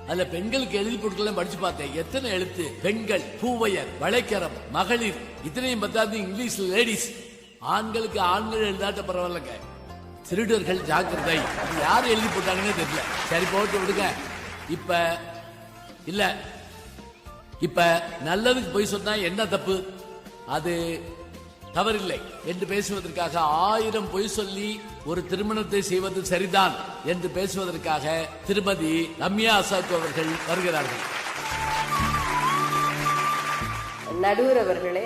அதுல பெண்களுக்கு எழுதி பொருட்கள் படிச்சு பார்த்தேன். எத்தனை எழுத்து? பெண்கள், பூவையர், வளைக்கரம், மகளிர், இத்தனையும் பத்தாது இங்கிலீஷ்ல லேடிஸ். ஆண்களுக்கு ஆண்கள் எழுதாட்ட பரவாயில்லங்க. திருடர்கள் ஜாக்கிரதை. யாரு எழுதி போட்டாங்கன்னு தெரியல. சரி போட்டு விடுங்க. இப்ப இல்ல, இப்ப நல்லதுக்கு போய் சொன்னா என்ன தப்பு? அது தவறில்லை என்று பேசுவதற்காக 1000 பொய் சொல்லி ஒரு திருமணத்தை செய்வது சரிதான் என்று பேசுவதற்காக திருமதி ரம்யா அசாத் அவர்கள் வருகிறார்கள். நடுவர் அவர்களே,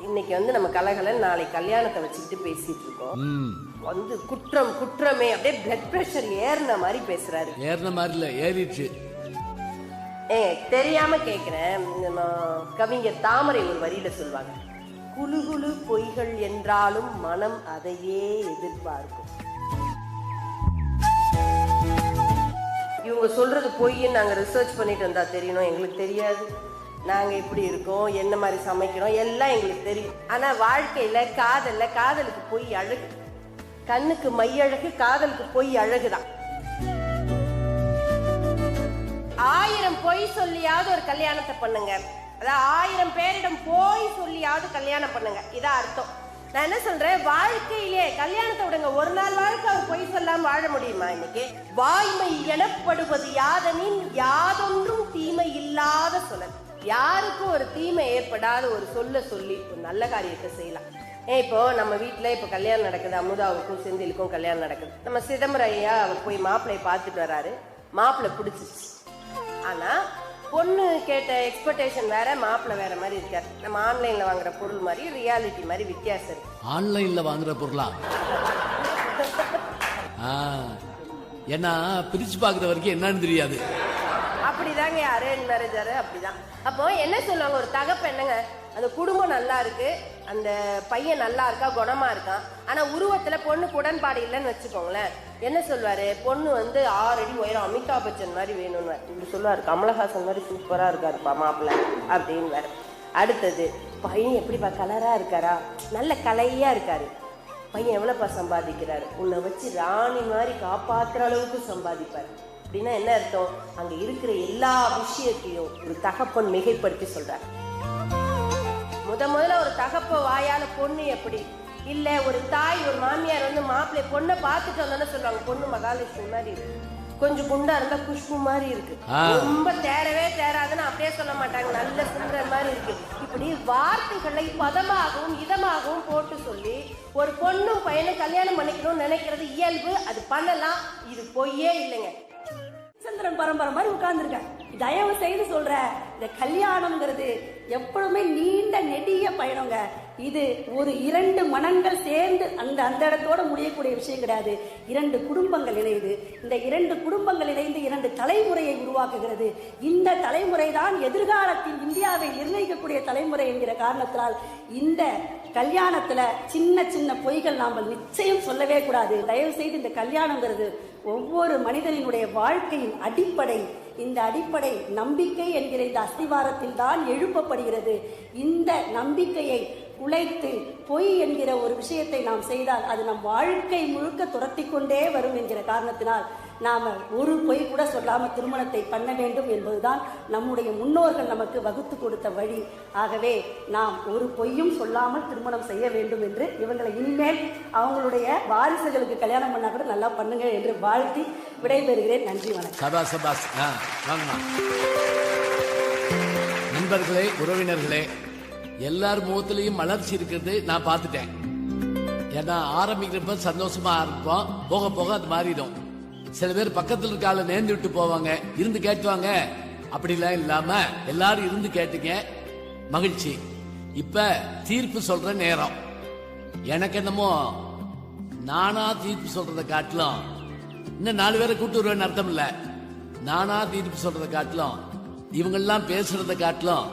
இன்னைக்கு நம்ம கலகலன் நாளை கல்யாணத்தை வச்சுக்கிட்டு பேசிட்டு இருக்கோம். குற்றம் குற்றமே அப்படியே பிளட் பிரஷர் ஏறின மாதிரி பேசுறாரு. ஏறின மாதிரி இல்ல, ஏறிடுச்சு. தெரியாம கேக்குறேன். கவிஞர் தாமரை ஒரு வரியில சொல்வாங்க, குழு குழு பொய்கள் என்றாலும் மனம் அதையே எதிர்பார்க்கும். இவங்க சொல்றது பொய்ன்னு நாங்க ரிசர்ச் பண்ணிட்டு வந்தா தெரியணும். எங்களுக்கு தெரியாது. நாங்க எப்படி இருக்கோம், என்ன மாதிரி சமைக்கிறோம் எல்லாம் எங்களுக்கு தெரியும். ஆனா வாழ்க்கையில காதலுக்கு பொய் அழகு. கண்ணுக்கு மை அழகு, காதலுக்கு பொய் அழகுதான். 1000 பொய் சொல்லியாவது ஒரு கல்யாணத்தை பண்ணுங்க. அதாவது 1000 பேரிடம் போய் சொல்லியாவது கல்யாணம் பண்ணுங்க. இதான் அர்த்தம். நான் என்ன சொல்றேன், வாழ்க்கையிலே கல்யாணத்தை விடுங்க, ஒரு நாள் வாழ்க்கை அவர் பொய் சொல்லாம வாழ முடியுமா? இன்னைக்கு வாய்மை எனப்படுவது யாதனின் யாதொன்றும் தீமை இல்லாத சொல்லல். யாருக்கும் ஒரு தீமை ஏற்படாத ஒரு சொல்ல சொல்லி ஒரு நல்ல காரியத்தை செய்யலாம். இப்போ நம்ம வீட்டுல இப்ப கல்யாணம் நடக்குது, அமுதாவுக்கும் செந்திலுக்கும் கல்யாணம் நடக்குது. நம்ம சிதம்பரம் ஐயா அவர் போய் மாப்பிள்ளையை பார்த்துட்டு வர்றாரு. மாப்பிள்ளை பிடிச்சிச்சு. ஆனா பொண்ணு கேட்ட எக்ஸ்பெக்டேஷன் வேற, மாப்பிள்ளை வேற மாதிரி இருக்காரு. நம்ம ஆன்லைன்ல வாங்குற பொருள் மாதிரி ரியாலிட்டி மாதிரி வித்தியாசம் இருக்கு. ஆன்லைன்ல வாங்குற பொருளா? ஏன்னா பிரிச்சு பாக்குற வரைக்கும் என்னன்னு தெரியாது. அப்படிதாங்க அரேஞ்ச் மேரேஜ் அப்படிதான். அப்போ என்ன சொல்லுவாங்க, ஒரு தகப்ப என்னங்க, அந்த குடும்பம் நல்லா இருக்கு, அந்த பையன் நல்லா இருக்கா, குணமா இருக்கான், ஆனா உருவத்துல பொண்ணுக்கு உடன்பாடு இல்லைன்னு வச்சுக்கோங்களேன். என்ன சொல்வாரு, பொண்ணு 6 அடி உயரம், அமிதாப் பச்சன் மாதிரி வேணும்னு இப்படி சொல்லுவாரு. கமலஹாசன் மாதிரி சூப்பரா இருக்காருப்பா மாப்பிள்ள அப்படின்னு வேற. அடுத்தது, பையன் எப்படிப்பா கலரா இருக்காரா, நல்ல கலையா இருக்காரு, பையன் எவ்வளவுப்பா சம்பாதிக்கிறாரு, உன்னை வச்சு ராணி மாதிரி காப்பாத்துற அளவுக்கு சம்பாதிப்பாரு. அப்படின்னா என்ன அர்த்தம், அங்க இருக்கிற எல்லா விஷயத்தையும் ஒரு தகப்பன் மிகைப்படுத்தி சொல்றாரு. முதல்ல ஒரு தகப்ப வாயால பொண்ணு எப்படி இல்ல, ஒரு தாய் ஒரு மாமியார் மாப்பிள்ளை பொண்ணை பார்த்துட்டு வந்தோன்னு சொல்றாங்க, பொண்ணு மகாலட்சுமி மாதிரி இருக்கு, கொஞ்சம் குண்டா இருந்தா குஷ்பு மாதிரி இருக்கு, ரொம்ப தேரவே தேராதுன்னு அப்படியே சொல்ல மாட்டாங்க, நல்ல சுந்தர மாதிரி இருக்கு. இப்படி வார்த்தைகளை பதமாகவும் இதமாகவும் போட்டு சொல்லி ஒரு பொண்ணும் பையனும் கல்யாணம் பண்ணிக்கணும்னு நினைக்கிறது இயல்பு. அது பண்ணலாம், இது பொய்யே இல்லைங்க. சந்திரன் பரம்பரை மாதிரி உட்கார்ந்துருக்கேன். தயவு செய்து சொல்ற, இந்த கல்யாணம்ங்கிறது எப்பவுமே நீண்ட நெடிய பயணங்க. இது ஒரு 2 மனங்கள் சேர்ந்து அந்த இடத்தோட முடியக்கூடிய விஷயம் கிடையாது. 2 குடும்பங்கள் இணைந்து, இந்த 2 குடும்பங்கள் இணைந்து 2 தலைமுறையை உருவாக்குகிறது. இந்த தலைமுறை தான் எதிர்காலத்தில் இந்தியாவை நிர்ணயிக்கக்கூடிய தலைமுறை என்கிற காரணத்தினால் இந்த கல்யாணத்துல சின்ன சின்ன பொய்கள் நாம் நிச்சயம் சொல்லவே கூடாது. தயவு செய்து இந்த கல்யாணங்கிறது ஒவ்வொரு மனிதனினுடைய வாழ்க்கையின் அடிப்படை. இந்த அடிப்படை நம்பிக்கை என்கிற இந்த அஸ்திவாரத்தில் தான் எழுப்பப்படுகிறது. இந்த நம்பிக்கையை குலைத்து பொய் என்கிற ஒரு விஷயத்தை நாம் செய்தால் அது நம் வாழ்க்கை முழுக்க துரத்தி கொண்டே வரும் என்கிற காரணத்தினால் நாம ஒரு பொய் கூட சொல்லாம திருமணத்தை பண்ண வேண்டும் என்பதுதான் நம்முடைய முன்னோர்கள் நமக்கு வகுத்து கொடுத்த வழி. ஆகவே நாம் ஒரு பொய்யும் சொல்லாமல் திருமணம் செய்ய வேண்டும் என்று இவங்களை இனிமேல் அவங்களுடைய வாரிசுகளுக்கு கல்யாணம் பண்ணா கூட நல்லா பண்ணுங்க என்று வாழ்த்தி விடைபெறுகிறேன். நன்றி, வணக்கம். நண்பர்களே, உறவினர்களே, எல்லார் முகத்திலையும் மலர்ச்சி இருக்கிறது நான் பார்த்துட்டேன். ஏன்னா ஆரம்பிக்கிறப்ப சந்தோஷமா இருப்போம், போக போக அது மாறிடும். சில பேர் பக்கத்தில் இருக்க ஆளை நேர்ந்து விட்டு போவாங்க, இருந்து கேட்டுவாங்க. அப்படிலாம் இல்லாம எல்லாரும் இருந்து கேட்டுங்க, மகிழ்ச்சி. இப்ப தீர்ப்பு சொல்ற நேரம். எனக்கு என்னமோ நானா தீர்ப்பு சொல்றதை காட்டிலும், இன்னும் 4 பேரை கூட்டு வருவேன்னு அர்த்தம் இல்ல, நானா தீர்ப்பு சொல்றதை காட்டிலும் இவங்கெல்லாம் பேசுறதை காட்டிலும்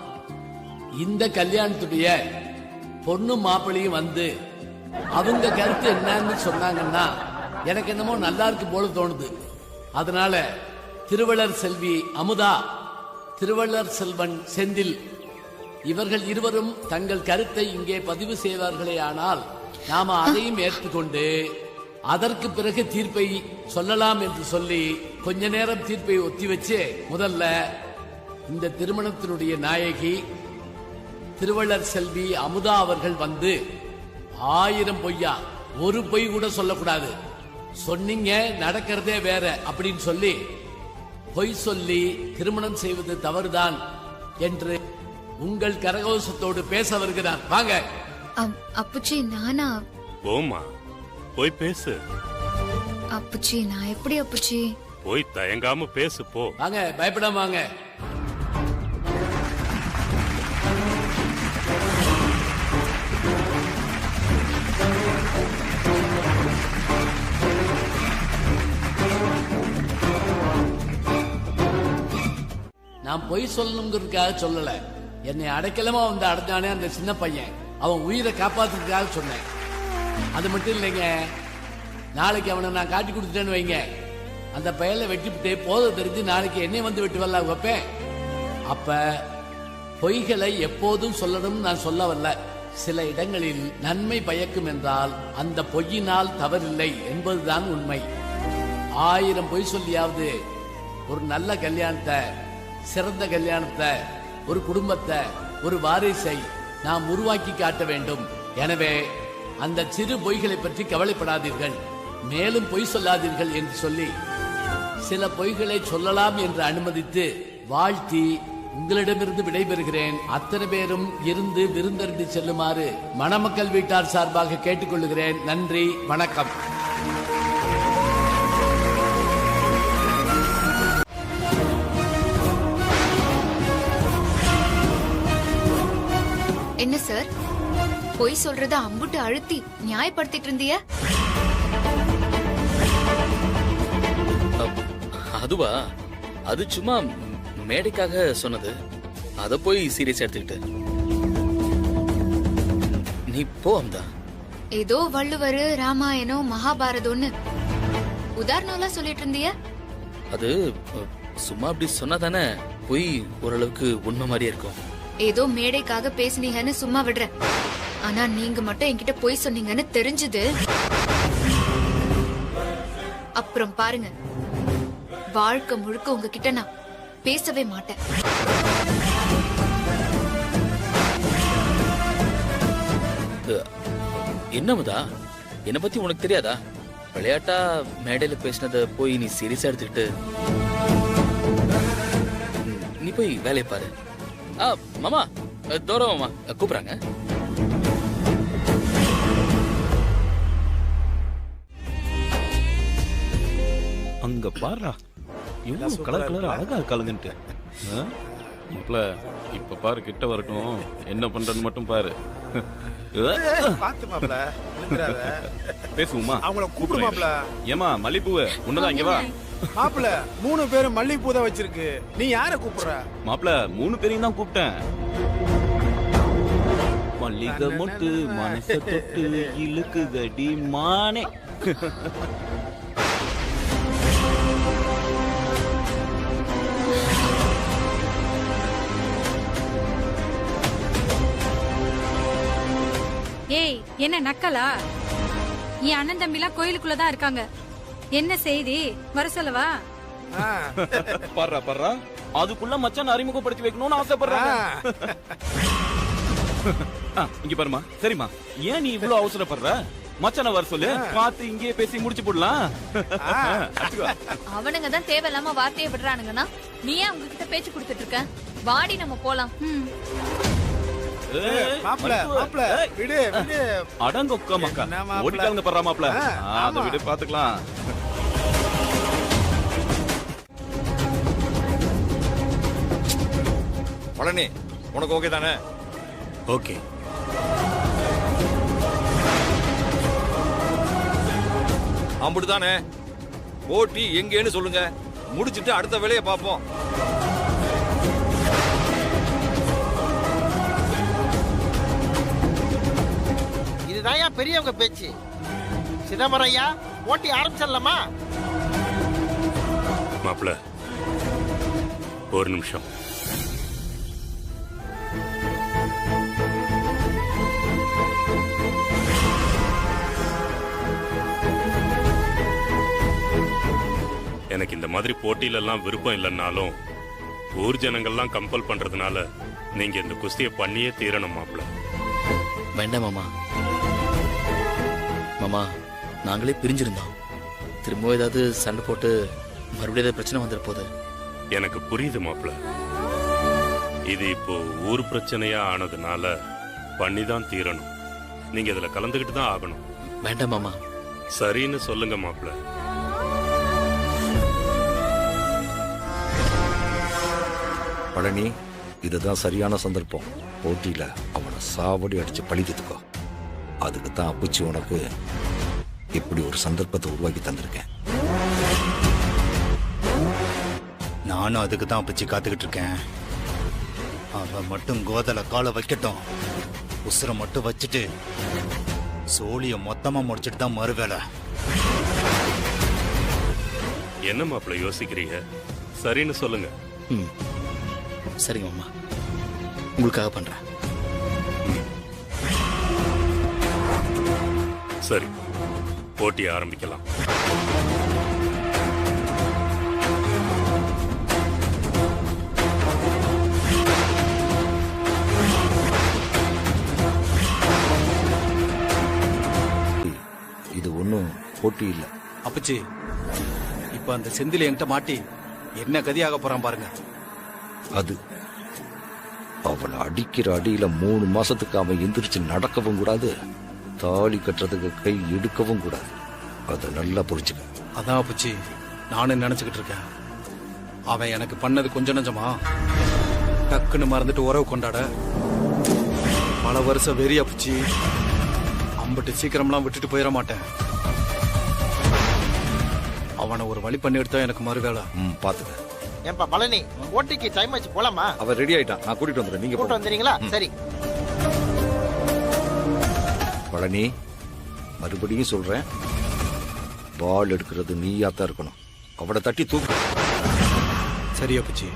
இந்த கல்யாணத்துடைய பொண்ணு மாப்பிள்ளையும் அவங்க கருத்து என்னன்னு சொன்னாங்கன்னா எனக்கு என்னமோ நல்லா இருக்கு போல தோணுது. அதனால திருவள்ளர் செல்வி அமுதா, திருவள்ளர் செல்வன் செந்தில் இவர்கள் இருவரும் தங்கள் கருத்தை இங்கே பதிவு செய்வார்களே ஆனால் நாம அதையும் ஏற்றுக்கொண்டு அதற்கு பிறகு தீர்ப்பை சொல்லலாம் என்று சொல்லி கொஞ்ச நேரம் தீர்ப்பை ஒத்தி வச்சு முதல்ல இந்த திருமணத்தினுடைய நாயகி திருவள்ளர் செல்வி அமுதா அவர்கள் வந்து 1000 பொய்யா, ஒரு பொய் கூட சொல்லக்கூடாது, சொன்னீங்க நடக்கிறதே வேற அப்படின்னு சொல்லி பொய் சொல்லி திருமணம் செய்வது தவறுதான் என்று உங்கள் கரகோஷத்தோடு பேச வருகிறார். வாங்க. அப்புச்சி நானா? போமா, போய் பேசு. அப்புச்சி நான் எப்படி அப்புச்சி? போய் தயங்காம பேசு போ. வாங்க, பயப்படாம வாங்க. நான் பொய் சொல்லணுங்கிறதுக்காக சொல்லல, என்னை அடைக்கலமா வந்து அடைஞ்சானே அந்த சின்ன பையன், அவன் உயிரை காப்பாத்துறதுக்காக சொன்னேன். அது மட்டும் இல்லைங்க, நாளைக்கு அவனை நான் காட்டி கொடுத்துட்டேன்னு வைங்க, அந்த பையனை வெட்டிவிட்டு போத தெரிஞ்சு நாளைக்கு என்னை வந்து வெட்டி வரல வைப்பேன். அப்ப பொய்களை எப்போதும் சொல்லணும் நான் சொல்ல வரல. சில இடங்களில் நன்மை பயக்கும் என்றால் அந்த பொய்யினால் தவறில்லை என்பதுதான் உண்மை. 1000 பொய் சொல்லியாவது ஒரு நல்ல கல்யாணத்தை, சிறந்த கல்யாணத்தை, ஒரு குடும்பத்தை, ஒரு வாரிசை நாம் உருவாக்கி காட்ட வேண்டும். எனவே அந்த சிறு பொய்களை பற்றி கவலைப்படாதீர்கள், மேலும் பொய் சொல்லாதீர்கள் என்று சொல்லி சில பொய்களை சொல்லலாம் என்று அனுமதித்து வாழ்த்தி உங்களிடமிருந்து விடைபெறுகிறேன். அத்தனை பேரும் இருந்து விருந்தருந்து செல்லுமாறு மணமக்கள் வீட்டார் சார்பாக கேட்டுக்கொள்கிறேன். நன்றி, வணக்கம். என்ன சார், பொய் சொல்றத அம்புட்டு அழுத்தி நியாயப்படுத்திட்டு இருந்திய? அதுவா, அது சும்மா மேடைக்காக சொன்னது. அத போய் சீரியஸ் எடுத்துக்கிட்டு நீ போ அம்தா. ஏதோ வள்ளுவர், ராமாயணம், மகாபாரதம்னு உதாரணம்லாம் சொல்லிட்டு இருந்திய. அது சும்மா அப்படி சொன்னா தானே போய் ஓரளவுக்கு உண்மை மாதிரியே இருக்கும். ஏதோ மேடைக்காக பேசினீங்கன்னு சும்மா விடுறேன். ஆனா நீங்க மட்டும் என்கிட்ட பொய் சொன்னீங்கன்னு தெரிஞ்சது அப்புறம் பாருங்க, வாழ்க்கை முழுக்க உங்ககிட்ட நான் பேசவே மாட்டேன். என்னமுதா, என்ன பத்தி உனக்கு தெரியாதா? விளையாட்டா மேடையில பேசினத போய் நீ சீரியஸா எடுத்துக்கிட்டு நீ போய் வேலையை பாரு. மாமா, தோரா மாமா கூப்பிடுறாங்க. அங்க பாருடா, எவ்வளவு கலர் கலர் அழகா இருக்காளுங்கன்ட்டு. இப்ப பாரு, கிட்ட வரட்டும், என்ன பண்றன்னு மட்டும் பாரு. பேசுவோமா? அவங்கள கூப்பிடு மாப்ள. ஏமா மல்லிப்பூவை உன்னதான் இங்க வா. மாப்ள 3 பேரும் மல்லிப்பூ தான் வச்சிருக்கு, நீ யார கூப்பிடுற? மாப்ள 3 பேரையும் தான் கூப்பிட்டேன். மல்லிகை மொட்டு மனச தொட்டு இழுக்குதடி மானே. ஏய், என்ன நக்கலா? என் அண்ணன் தம்பிலாம் கோயிலுக்குள்ளதான் இருக்காங்க. என்ன செய்தி, வர சொல்லவா? பாடுறா பாடுறா, அதுக்குள்ள மச்சான் அறிமுகப்படுத்தி வைக்கணும்னு ஆசைப்படுறாங்க. இங்க பாருமா. சரிம்மா, ஏன் நீ இவ்வளவு அவசரப்படுற? மச்சான வர சொல்லு, பார்த்து இங்கேயே பேசி முடிச்சு போடலாம். அவனுங்க தான் தேவையில்லாம வார்த்தையை விடுறானுங்கன்னா நீ ஏன் அவங்க கிட்ட பேச்சு கொடுத்துட்டு இருக்க? வாடி நம்ம போலாம். அடங்கொக்க மக்கா ஓடிட்டாங்க பண்றா மாப்ள. அத விட பாத்துக்கலாம். பழனி, உனக்கு ஓகே தானே? ஓகே. அம்புட்டு தானே? போட்டி எங்கேன்னு சொல்லுங்க, முடிச்சிட்டு அடுத்த வேலையை பார்ப்போம். இதுதாயா பெரியவங்க பேச்சு. சிதம்பரம் ஐயா, போட்டி ஆரம்பிச்சிடலாமா? மாப்ள, ஒரு நிமிஷம். எனக்கு இந்த மாதிரி போட்டியில எல்லாம் விருப்பம் இல்லைன்னாலும் ஊர் ஜனங்கள்லாம் கம்பல் பண்றதுனால நீங்க இந்த குஸ்தியை பண்ணியே தீரணும் மாப்ள. வேண்டாம் மாமா. மாமா, நாங்களே பிரிஞ்சிருந்தோம். திரும்ப ஏதாவது சண்டை போட்டு மறுபடியும் ஏதாவது பிரச்சனை வந்துட போகுது. எனக்கு புரியுது மாப்ள. இது இப்போ ஊர் பிரச்சனையா ஆனதுனால பண்ணிதான் தீரணும். நீங்க இதுல கலந்துகிட்டு தான் ஆகணும். வேண்டாம் மாமா. சரின்னு சொல்லுங்க மாப்ள. பழனி, இதுதான் சரியான சந்தர்ப்பம். போட்டியில அவனை சாவடி அடிச்சு பழித்துக்கோ. அதுக்கு தான் அப்புச்சி உனக்கு இப்படி ஒரு சந்தர்ப்பத்தை உருவாக்கி தந்திருக்கேன். நானும் அதுக்கு தான் அப்புச்சி காத்துக்கிட்டு இருக்கேன். அவன் மட்டும் கோதல காலை வைக்கட்டும். உசுரை மட்டும் வச்சுட்டு சோழிய மொத்தமா முடிச்சிட்டு தான் மறுவேலை. என்ன மாப்ள யோசிக்கிறீங்க? சரின்னு சொல்லுங்க. சரிங்க மாமா, உங்களுக்காக பண்றேன். சரி, போட்டி ஆரம்பிக்கலாம். இது ஒன்றும் போட்டி இல்லை. அப்புச்சி, இப்ப அந்த செந்தில் என்கிட்ட மாட்டி என்ன கதியாக போறான் பாருங்க. அது அவனை அடிக்கிற அடியில 3 மாசத்துக்கு அவன் எந்திரிச்சு நடக்கவும் கூடாது, தாலி கட்டுறதுக்கு கை எடுக்கவும் கூடாது. அதை நல்லா புரிச்சுக்க. அதான் அப்புச்சி நானும் நினைச்சுக்கிட்டு இருக்கேன். அவன் எனக்கு பண்ணது கொஞ்சம் நஞ்சமா டக்குன்னு மறந்துட்டு உறவு கொண்டாட பல வருஷம் வெறி. அப்புச்சி, அம்பிட்டு சீக்கிரம்லாம் விட்டுட்டு போயிட மாட்டேன். அவனை ஒரு வழி பண்ணி எடுத்தா எனக்கு மறுவேளை. பாத்துக்க. ஏன்பா பழனி, ஓட்டிக்கு டைம் ஆச்சு, போலாமா? அவன் ரெடி ஆயிட்டான், நான் கூட்டிட்டு வந்துடுறேன். நீங்க கூட்டு வந்துறீங்களா? சரி. பழனி, மறுபடியும் சொல்றேன், பால் எடுக்கிறது நீயாத்தான் இருக்கணும். அவனை தட்டி தூக்கு. சரி அப்புச்சி,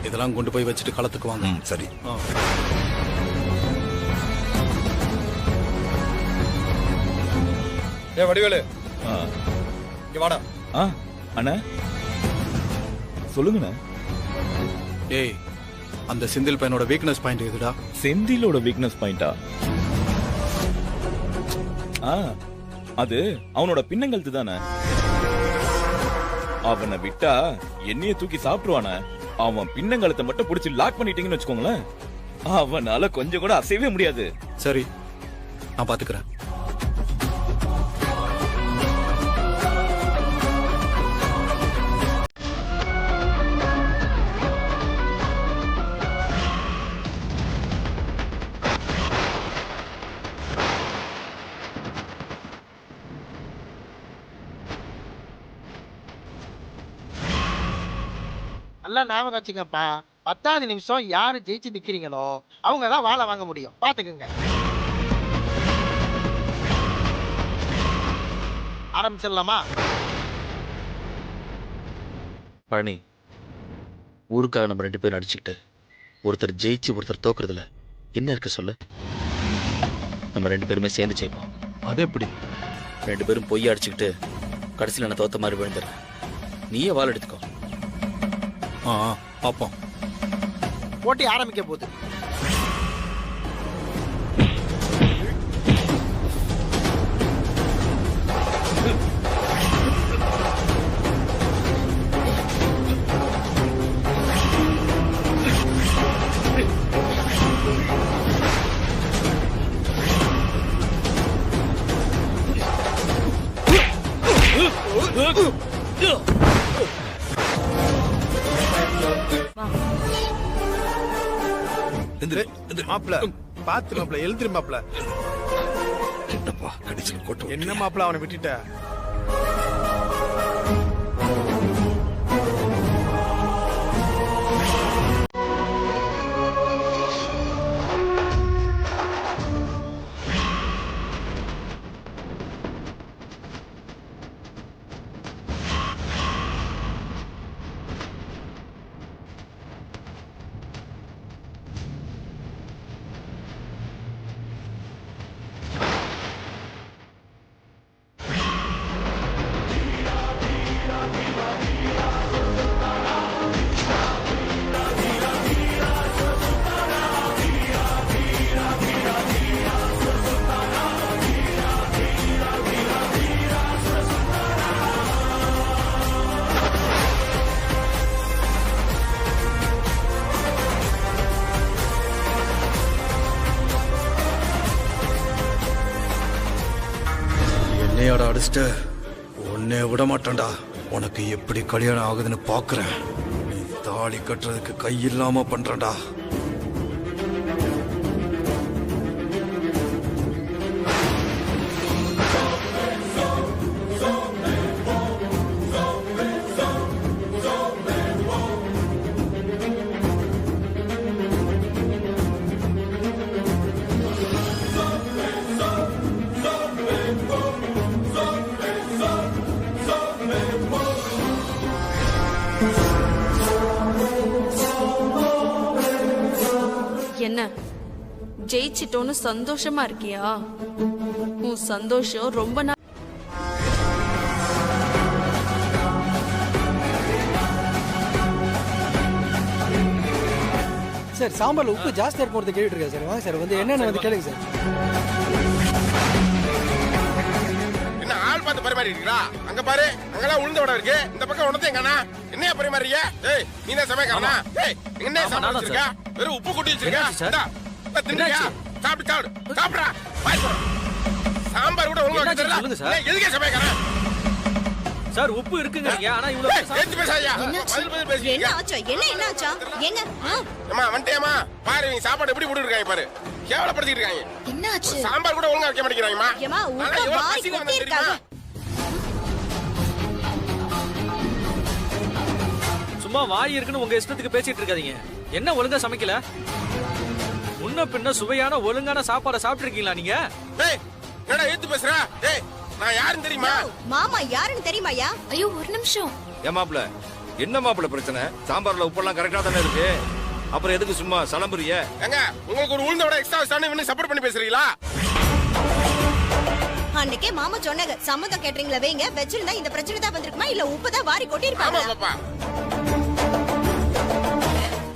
இதெல்லாம் கொண்டு போய் வச்சுட்டு களத்துக்கு வாங்க. சரி. ஏ வடிவேலு, இங்க வாடா. அண்ணா சொல்லுங்கண்ணா. ஏய், அந்த செந்தில் பையனோட வீக்னஸ் பாயிண்ட் எதுடா? செந்திலோட வீக்னஸ் பாயிண்டா? அது அவனோட பின்னங்கழுத்து தானே. அவனை விட்டா என்னைய தூக்கி சாப்பிடுவான. அவன் பின்னங்கழுத்தை மட்டும் பிடிச்சி லாக் பண்ணிட்டீங்கன்னு வச்சுக்கோங்களேன், அவனால கொஞ்சம் கூட அசையவே முடியாது. சரி, நான் பாத்துக்கிறேன். நல்லா ஞாபகம் வச்சுக்கப்பா, 10வது நிமிஷம் யாரு ஜெயிச்சு நிக்கிறீங்களோ அவங்க தான் வாழை வாங்க முடியும். பாத்துக்குங்க. ஆரம்பிச்சிடலாமா? பழனி, ஊருக்காக நம்ம 2 பேரும் அடிச்சுக்கிட்டு ஒருத்தர் ஜெயிச்சு ஒருத்தர் தோக்குறதுல என்ன இருக்கு சொல்லு? நம்ம 2 பேருமே சேர்ந்து ஜெயிப்போம். அது எப்படி? 2 பேரும் பொய்யா அடிச்சுக்கிட்டு கடைசியில் நான் தோத்த மாதிரி விழுந்துடுறேன். நீயே வாள் எடுத்துக்கோ. பாப்போம். போட்டி ஆரம்பிக்க போகுது. மாப்ள பாத்து மாப்ள, எழுந்திரு மாப்ள. என்னப்பா கடிச்சு கொட்டு? என்ன மாப்ள அவனை விட்டுட்ட? என்னையோட அடிச்சுட்டு உன்னை விட மாட்டேன்டா. உனக்கு எப்படி கல்யாணம் ஆகுதுன்னு பாக்குறேன். நீ தாலி கட்டுறதுக்கு கை இல்லாம பண்றேன்டா. என்ன ஜெயிச்சிட்டோன்னு சந்தோஷமா இருக்கியா? உன் சந்தோஷம் ரொம்ப நாள் சார். சாம்பார்ல உப்பு ஜாஸ்தியா இருக்கும் கேட்டுட்டு இருக்கேன் சார். வாங்க சார், வந்து என்னன்னு வந்து கேளுங்க சார். என்ன ஆள் பார்த்து பரிமாறி இருக்கா? அங்க பாரு, அங்கெல்லாம் உளுந்த வடை இருக்கு. இந்த பக்கம் உனத்தையும் எங்கண்ணா என்னையா பரிமாறிய? ஏய், நீ தான் சமைக்கிறனா? ஏய், என்ன சாம்பார் வச்சிருக்க? வெறும் உப்பு கொட்டி வச்சிருக்க. தின்றியா? சாப்பிடு சாப்பிடு சாப்பிடுறா. வாய் போற. சாம்பார் கூட ஒழுங்கா வைக்கிறதா? எதுக்கே சமைக்கிறேன் சார்? உப்பு இருக்குங்கறீங்க, ஆனா இவ்வளவு ஏத்தி பேசாதயா? பதில் பேசுறீங்க. என்ன ஆச்சு? என்ன ஆச்சா? எங்க? அம்மா வந்துட்டேமா. பாரு, நீ சாப்பாடு எப்படி போட்டு இருக்காங்க பாரு. கேவலப்படுத்திட்டு இருக்காங்க. என்ன ஆச்சு? சாம்பார் கூட ஒழுங்கா வைக்க மாட்டேங்கிறாங்கம்மா. ஏமா உப்பு வாய் கொட்டி இருக்காங்க. சும்மா வாய் இருக்குன்னு உங்க இஷ்டத்துக்கு பேசிட்டு இருக்காதீங்க. என்ன ஒழுங்கா சமைக்கல? முன்ன பின்ன சுவையான ஒழுங்கான சாப்பாடை சாப்பிட்டு இருக்கீங்களா நீங்க? ஏய், என்னடா ஏத்து பேசுற? ஏய், நான் யாருன்னு தெரியுமா? மாமா யாருன்னு தெரியுமாயா? ஐயோ ஒரு நிமிஷம். ஏன் மாப்பிள, என்ன மாப்பிள பிரச்சனை? சாம்பார்ல உப்பெல்லாம் கரெக்டா தானே இருக்கு. அப்புறம் எதுக்கு சும்மா சலம்புறிய? ஏங்க, உங்களுக்கு ஒரு உளுந்த வடை எக்ஸ்ட்ரா வச்சானே இன்னும் சப்போர்ட் பண்ணி பேசுறீங்களா? அன்னைக்கே மாமா சொன்னாங்க, சம்மதம் கேட்டீங்களா வைங்க, வெச்சிருந்தா இந்த பிரச்சனை தான் வந்திருக்குமா இல்ல உப்பு தான் வாரி கொட்டி இருப்பாங்க. ஆமா பாப்பா.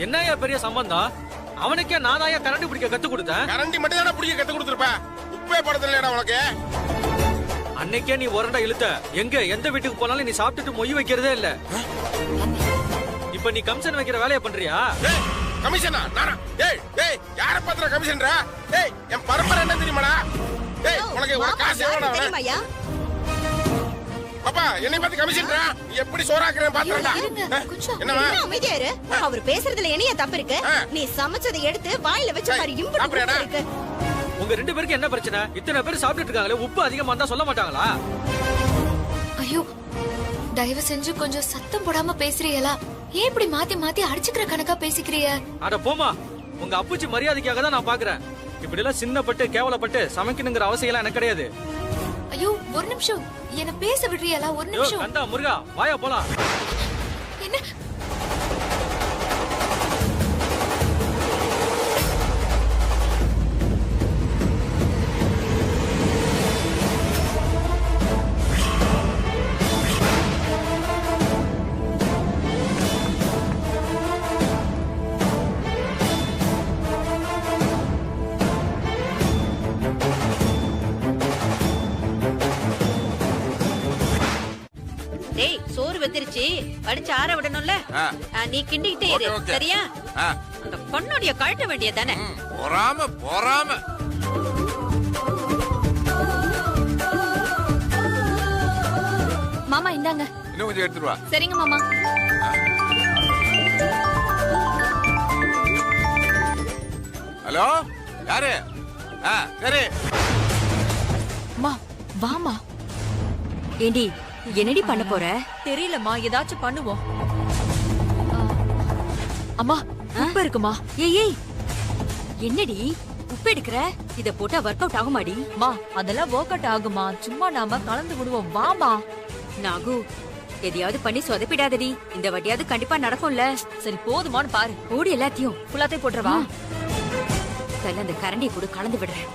என்னையா பெரிய சம்பந்தம்? அவனுக்கே நானாயா கரண்டி பிடிக்க கத்து கொடுத்தேன். கரண்டி மட்டும் தானே பிடிக்க கத்து கொடுத்துருப்ப. உப்பே படத்துலடா உனக்கு. அன்னைக்கே நீ ஒரண்டா இழுத்த. எங்க எந்த வீட்டுக்கு போனாலும் நீ சாப்பிட்டுட்டு மொய் வைக்கிறதே இல்ல. இப்ப நீ கமிஷன் வைக்கிற வேலையை பண்றியா? ஏய், கமிஷனா? நானா? ஏய், ஏய், யார பத்திர கமிஷன்டா? ஏய், என் பரம்பரை என்ன தெரியுமாடா? ஏய், உனக்கு ஒரு காசு எவ்வளவு தெரியுமாயா? பாப்பா, என்னை பார்த்து கமிஷன்டா? நீ எப்படி சோறாக்குறேன் பாத்துறடா. என்னமா? அமைதியா இரு. அவர் பேசுறதுல என்னைய தப்பு இருக்கு? நீ சமைச்சதை எடுத்து வாயில வச்சு பாரு, இம்புட்டு இருக்கு. உங்க ரெண்டு பேருக்கு என்ன பிரச்சனை? இத்தனை பேர் சாப்பிட்டுட்டு இருக்காங்களே, உப்பு அதிகமா இருந்தா சொல்ல மாட்டாங்களா? ஐயோ தயவு செஞ்சு கொஞ்சம் சத்தம் போடாம பேசுறீங்களா? ஏன் இப்படி மாத்தி மாத்தி அடிச்சுக்கிற கணக்கா பேசிக்கிறீங்க? அட போமா, உங்க அப்புச்சி மரியாதைக்காக தான் நான் பாக்குறேன். இப்படி எல்லாம் சின்னப்பட்டு கேவலப்பட்டு சமைக்கணுங்கிற அவசியம் எல்லாம் எனக்கு கிடையாது. ஐயோ ஒரு நிமிஷம், என்ன பேச விடுறீங்களா? ஒரு நிமிஷம். கண்டா முருகா, வாயா போலாம். என்ன டேய், சோறு வெந்திருச்சு, வடிச்சு ஆற விடணும்ல. நீ கிண்டிக்கிட்டே இரு, சரியா? அந்த பொண்ணுடைய கழட்ட வேண்டியதானே. போறாம மாமா இந்தாங்க. இன்னும் கொஞ்சம் எடுத்துட்டு வா. சரிங்க மாமா. ஹலோ, யாரு? சரி. மா வாமா. ஏண்டி என்னடி பண்ண போற? தெரியலம்மா, ஏதாச்சும் பண்ணுவோம். அம்மா உப்பு இருக்குமா? ஏய் என்னடி உப்பு எடுக்கிற? இத போட்டா ஒர்க் அவுட் ஆகுமாடி? மா அதெல்லாம் ஒர்க் அவுட் ஆகுமா? சும்மா நாம கலந்து விடுவோம், வாமா. நாகு எதையாவது பண்ணி சொதப்பிடாதடி. இந்த வட்டியாவது கண்டிப்பா நடக்கும்ல. சரி போதுமான்னு பாரு. ஓடி எல்லாத்தையும் ஃபுல்லாத்தையும் போட்டுறவா? தல்ல அந்த கரண்டியை கூட கலந்து விடுறேன்.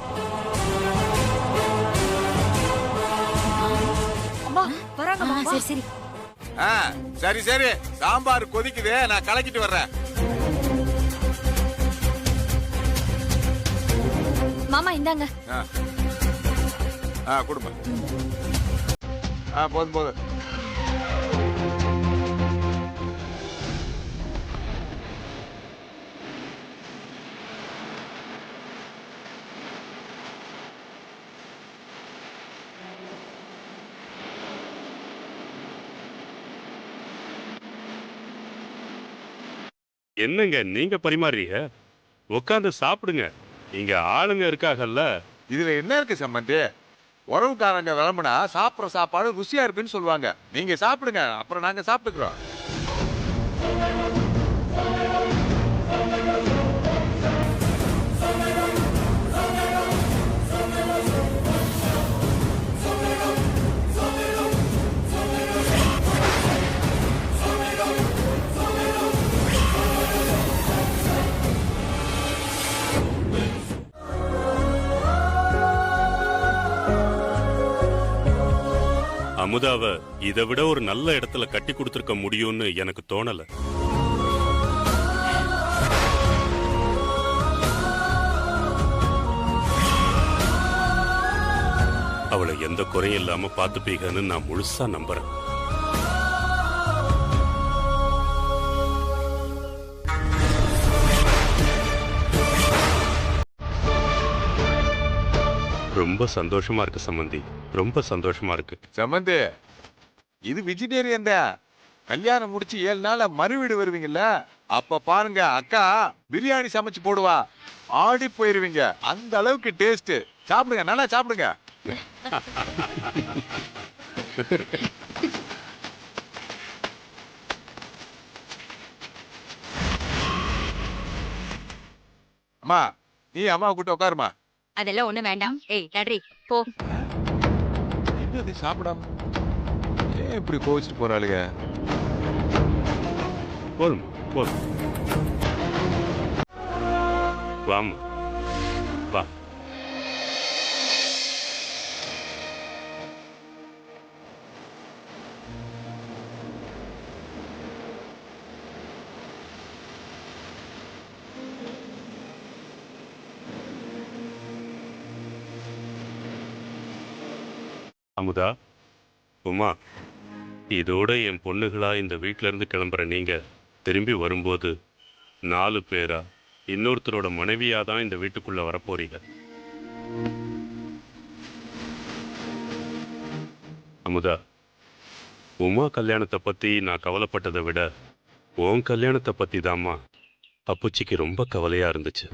அம்மா வராங்கம்மா. சரி சரி. சரி சரி, சாம்பார் கொதிக்குது, நான் கலக்கிட்டு வர்றேன். மாமா இந்தாங்க. கொடுமா. போதும் போதும். என்னங்க நீங்க பரிமாறீங்க? உட்காந்து சாப்பிடுங்க, இங்க ஆளுங்க இருக்காங்கல்ல. இதுல என்ன இருக்கு சம்பந்தி? உறவுக்காரங்க விளம்புனா சாப்பிட்ற சாப்பாடு ருசியா இருக்குன்னு சொல்லுவாங்க. நீங்க சாப்பிடுங்க, அப்புறம் நாங்க சாப்பிட்டுக்கிறோம். அமுதாவை இதை விட ஒரு நல்ல இடத்துல கட்டி கொடுத்திருக்க முடியும்னு எனக்கு தோணல. அவளை எந்த குறையும் இல்லாம பாத்துப்பீங்கன்னு நான் முழுசா நம்புறேன். ரொம்ப சந்தோஷமா இருக்கு சம்பந்தி, ரொம்ப சந்தோஷமா இருக்கு. சம்பந்தி, இது வெஜிடேரியன் தான். கல்யாணம் முடிச்சு 7 நாள் மறுவீடு வருவீங்கல்ல, அப்ப பாருங்க அக்கா பிரியாணி சமைச்சு போடுவா, ஆடி போயிருவீங்க. அந்த அளவுக்கு டேஸ்ட். சாப்பிடுங்க, நல்லா சாப்பிடுங்க. அம்மா, நீ அம்மா கூட்ட உட்காருமா. அதெல்லாம் ஒண்ணு வேண்டாம். ஏய் நன்றி போ. என்னது சாப்பிடாம ஏன் இப்படி கோவிச்சுட்டு போறாளுங்க? போதும் போதும், வாமா வா. அமுதா, உமா, இதோட என் பொண்ணுகளா இந்த வீட்டில இருந்து கிளம்புற நீங்க திரும்பி வரும்போது 4 பேரா இன்னொருத்தரோட மனைவியா தான் இந்த வீட்டுக்குள்ள வரப்போறீங்க. அமுதா, உமா கல்யாணத்தை பத்தி நான் கவலைப்பட்டதை விட உன் கல்யாணத்தை பத்தி தாம்மா அப்புச்சிக்கு ரொம்ப கவலையா இருந்துச்சு.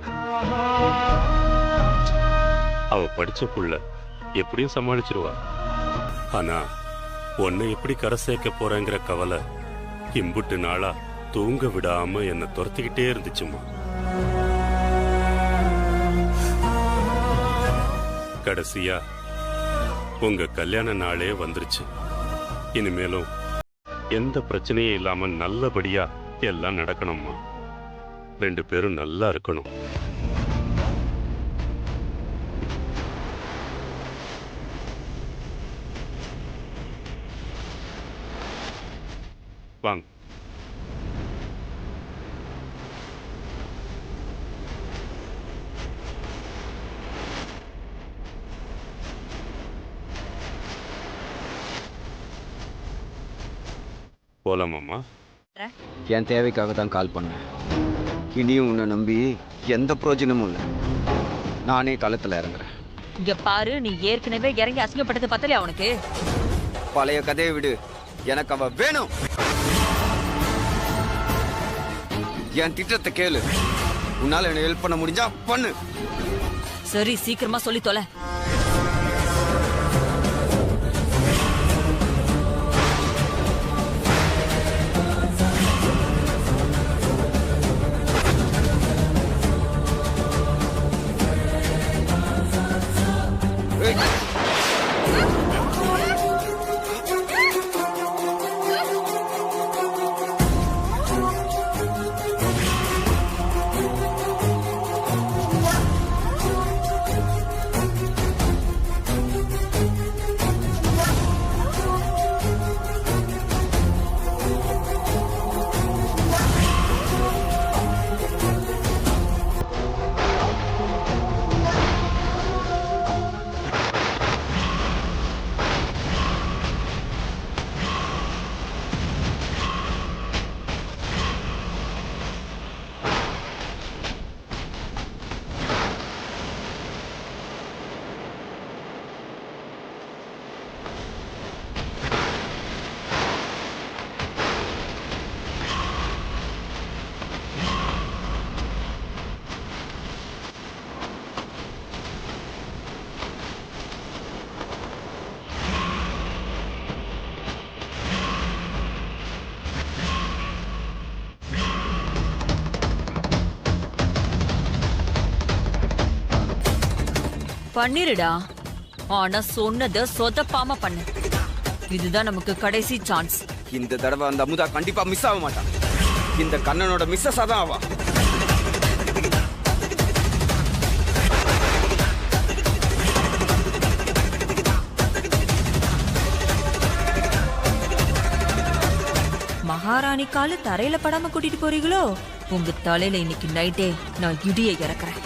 அவ படிச்ச புள்ள எப்படியும் சமாளிச்சிருவா. ஆனா உன்னை எப்படி கரை சேர்க்க போறேங்கிற கவலை இம்புட்டு நாளா தூங்க விடாம என்னை துரத்திக்கிட்டே இருந்துச்சுமா. கடைசியா உங்க கல்யாண நாளே வந்துருச்சு. இனிமேலும் எந்த பிரச்சனையும் இல்லாம நல்லபடியா எல்லாம் நடக்கணும்மா. 2 பேரும் நல்லா இருக்கணும். வாங்க. போலாமாம்மா? என் தேவைக்காக தான் கால் பண்ணேன். இனியும் உன்னை நம்பி எந்த பிரயோஜனமும் இல்லை. நானே களத்தில் இறங்குறேன். இங்க பாரு, நீ ஏற்கனவே இறங்கி அசிங்கப்பட்டது பத்தலையா உனக்கு? பழைய கதையை விடு, எனக்கு அவ வேணும். என் திட்டத்தை கேளு. உன்னால என்ன ஹெல்ப் பண்ண முடிஞ்சா பண்ணு. சரி, சீக்கிரமா சொல்லி தொலை. பண்ணிருடா. ஆனா சொன்னத சொதப்பாம பண்ணு. இதுதான் நமக்கு கடைசி சான்ஸ். இந்த தடவை அந்த அமுதா கண்டிப்பா மிஸ் ஆக மாட்டான். இந்த கண்ணனோட மிஸ்ஸஸா தான் ஆவா. மகாராணி காலு தரையில படாம கூட்டிட்டு போறீங்களோ? உங்க தலையில இன்னைக்கு நைட்டே நான் இடியை இறக்குறேன்.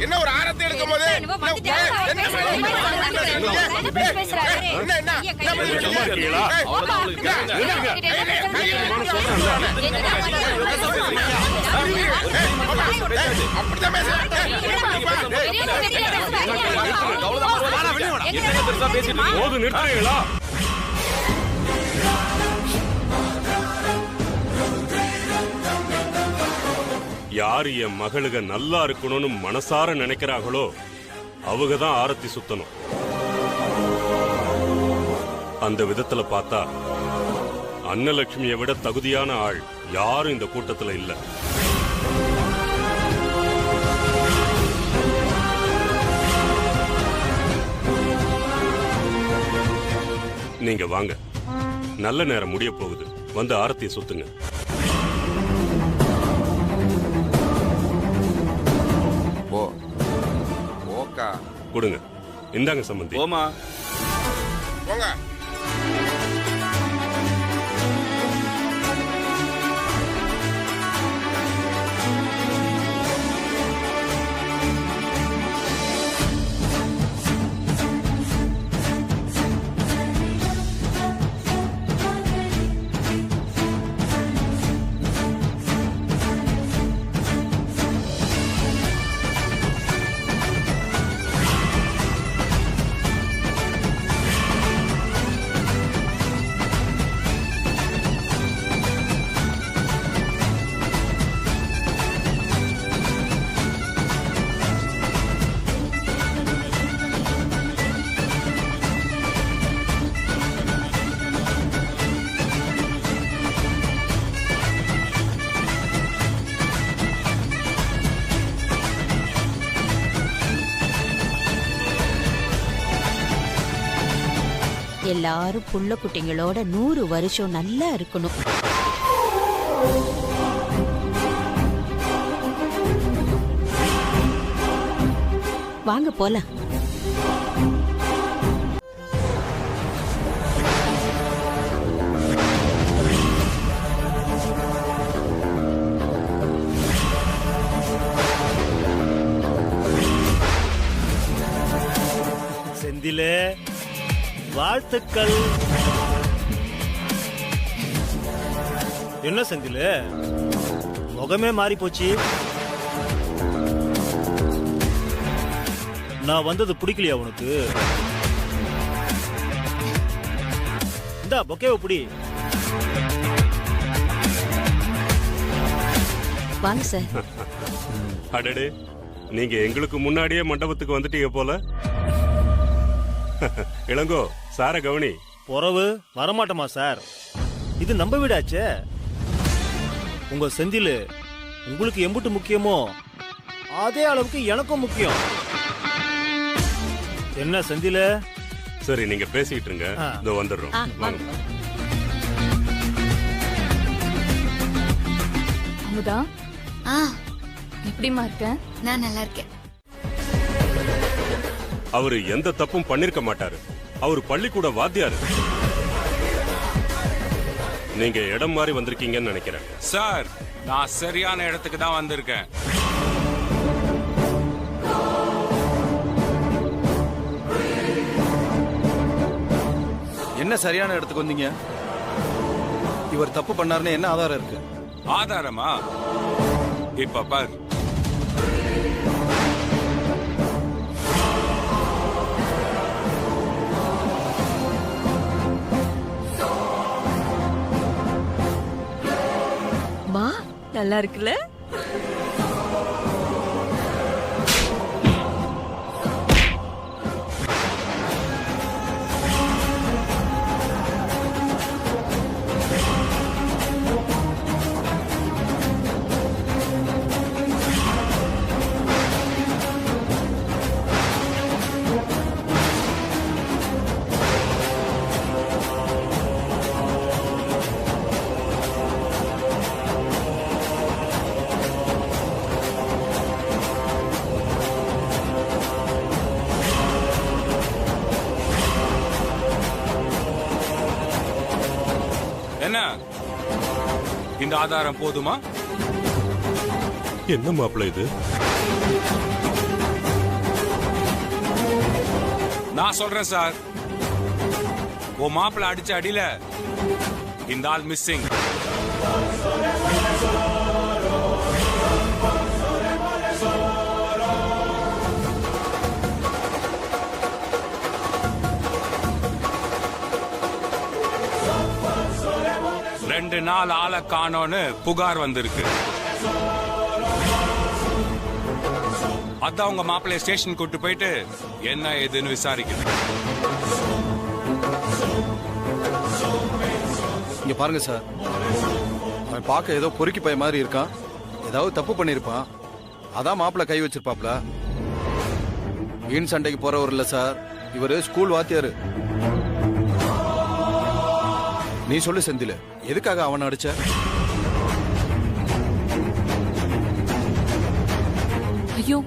என்ன ஒரு ஆரத்தை எடுக்கும் போது நிறுத்துறீங்களா? யாரு என் மகளுக நல்லா இருக்கணும்னு மனசார நினைக்கிறாங்களோ அவங்க தான் ஆரத்தி சுத்தணும். அந்த விதத்துல பார்த்தா அன்னலட்சுமியை விட தகுதியான ஆள் யாரும் இந்த கூட்டத்துல இல்ல. நீங்க வாங்க, நல்ல நேரம் முடிய போகுது. வந்து ஆரத்தியை சுத்துங்க. கொடுங்க. இந்தாங்க சம்பந்தி. போமா போங்க. எல்லாரும் புள்ள குட்டிங்களோட 100 வருஷம் நல்லா இருக்கணும். வாங்க போலாம். செந்திலே, வாழ்த்துக்கள். என்ன செந்தில, முகமே மாறி போச்சு. நான் வந்தது பிடிக்கலையா உனக்கு? இந்தா பொக்கேவை பிடி. வாங்க சார். அடடே, நீங்க எங்களுக்கு முன்னாடியே மண்டபத்துக்கு வந்துட்டீங்க போல. இளங்கோ, சார கவனி. பொறவு வரமாட்டோமா சார்? இது நம்ம வீடாச்சே. உங்க செந்தில் உங்களுக்கு எம்புட்டு முக்கியமோ அதே அளவுக்கு எனக்கும் முக்கியம். என்ன செந்தில? சரி, நீங்க பேசிட்டு இருங்க, இதோ வந்துடுறோம். வாங்க. அமுதா, எப்படிமா இருக்க? நான் நல்லா இருக்கேன். அவரு எந்த தப்பும் பண்ணிருக்க மாட்டாரு. அவரு பள்ளிக்கூட வாத்தியாரு. நீங்க இடம் மாறி வந்திருக்கீங்கன்னு நினைக்கிறேன். சார், நான் சரியான இடத்துக்கு தான் வந்திருக்கேன். என்ன சரியான இடத்துக்கு வந்தீங்க? இவர் தப்பு பண்ணாருன்னு என்ன ஆதாரம் இருக்கு? ஆதாரமா? இப்ப பார். நல்லா இருக்குல்ல? இந்த ஆதாரம் போதுமா? என்ன மாப்பிள்ள இது? நான் சொல்றேன் சார், உன் மாப்பிள்ள அடிச்ச அடியில இந்த ஆள் மிஸ்ஸிங். ரெண்டு நாள் ஆளை காணோன்னு புகார் வந்திருக்கு. அதான் உங்க மாப்பிள்ளைய ஸ்டேஷன் கூட்டு போயிட்டு என்ன ஏதுன்னு விசாரிக்குது. இங்க பாருங்க சார், அவன் பார்க்க ஏதோ பொறுக்கி பைய மாதிரி இருக்கான். ஏதாவது தப்பு பண்ணிருப்பான், அதான் மாப்பிள்ள கை வச்சிருப்பாப்ல. வீண் சண்டைக்கு போறவர் இல்ல சார், இவரு ஸ்கூல் வாத்தியாரு. நீ சொல்லு செந்தில, எதுக்காக அவனை அடிச்ச? ஐயோ,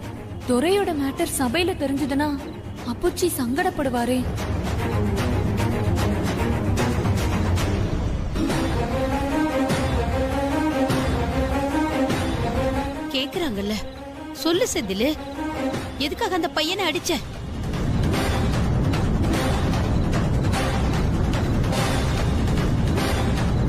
துரையோட மேட்டர் சபையில தெரிஞ்சதுன்னா அப்புச்சி சங்கடப்படுவாரே. கேக்குறாங்கல்ல, சொல்லு செந்திலு, எதுக்காக அந்த பையனை அடிச்ச?